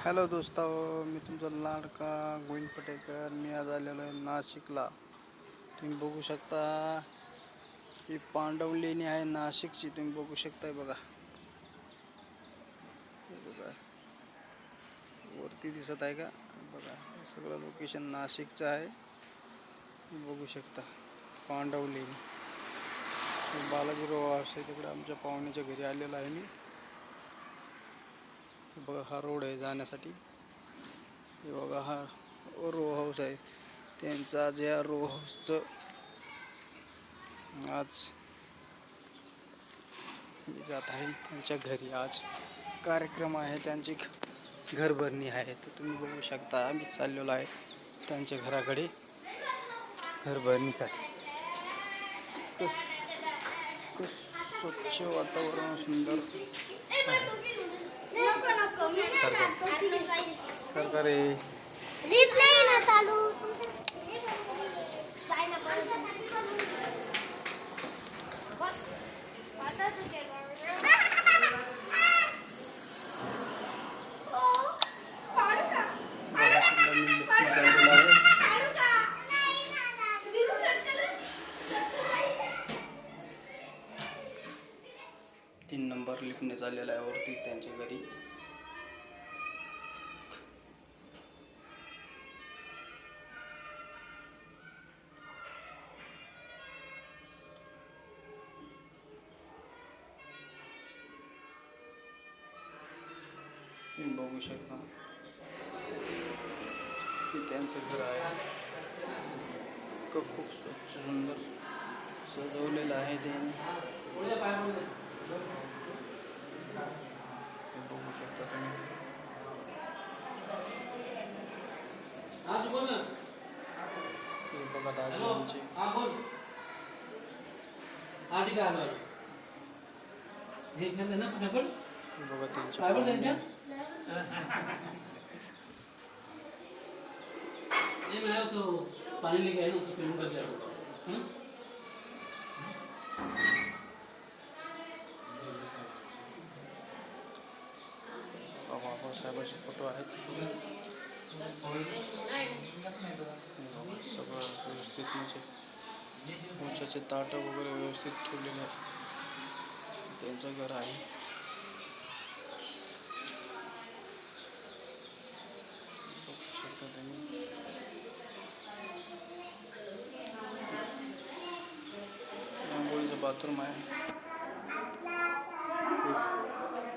Hello दोस्तो, मी तुमचा लाडका गोविंद पटेकर. मी आज आलेलो आहे नाशिकला. तुम्ही बघू शकता ही पांडवलेणी आहे नाशिकची. तुम्ही बघू शकताय बघा. हे बघा वरती दिसत आहे का? बघा सगळं लोकेशन नाशिकचं आहे. तुम्ही बघू शकता पांडवलेणी. बालाजी रो हाऊस आहे तिकडे आमच्या पाहुण्याच्या घरी आलेलो आहे मी. बघा हा रोड आहे जाण्यासाठी. हे बघा हा रो हाऊस आहे त्यांचा. आज या रो हाऊसचं आज मी जात आहे त्यांच्या घरी. आज कार्यक्रम आहे, त्यांची घरभरणी आहे. तर तुम्ही बघू शकता आम्ही चाललेलो आहे त्यांच्या घराकडे घरभरणीसाठी. स्वच्छ वातावरण सुंदर सरकारे चालू 3 नंबर लिफ्टने चाललेला आहे वरती त्यांच्या घरी. तुम्ही बघू शकता हे त्यांचं घर आहे. खूप स्वच्छ सुंदर सजवलेलं आहे त्याने. बघू शकता तुम्ही. हे बघा दाजी आमचे. बघा त्यांच्या पानी लेके आए ना तो फिल्म कर बाबासाहेबांचे फोटो आहेत. सगळं व्यवस्थित म्हणजे उंचाचे ताट वगैरे व्यवस्थित ठेवलेले आहे. त्यांचं घर आहे. बघू शकता तुम्ही. आंघोळीचं बाथरूम आहे,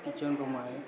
किचन रूम आहे.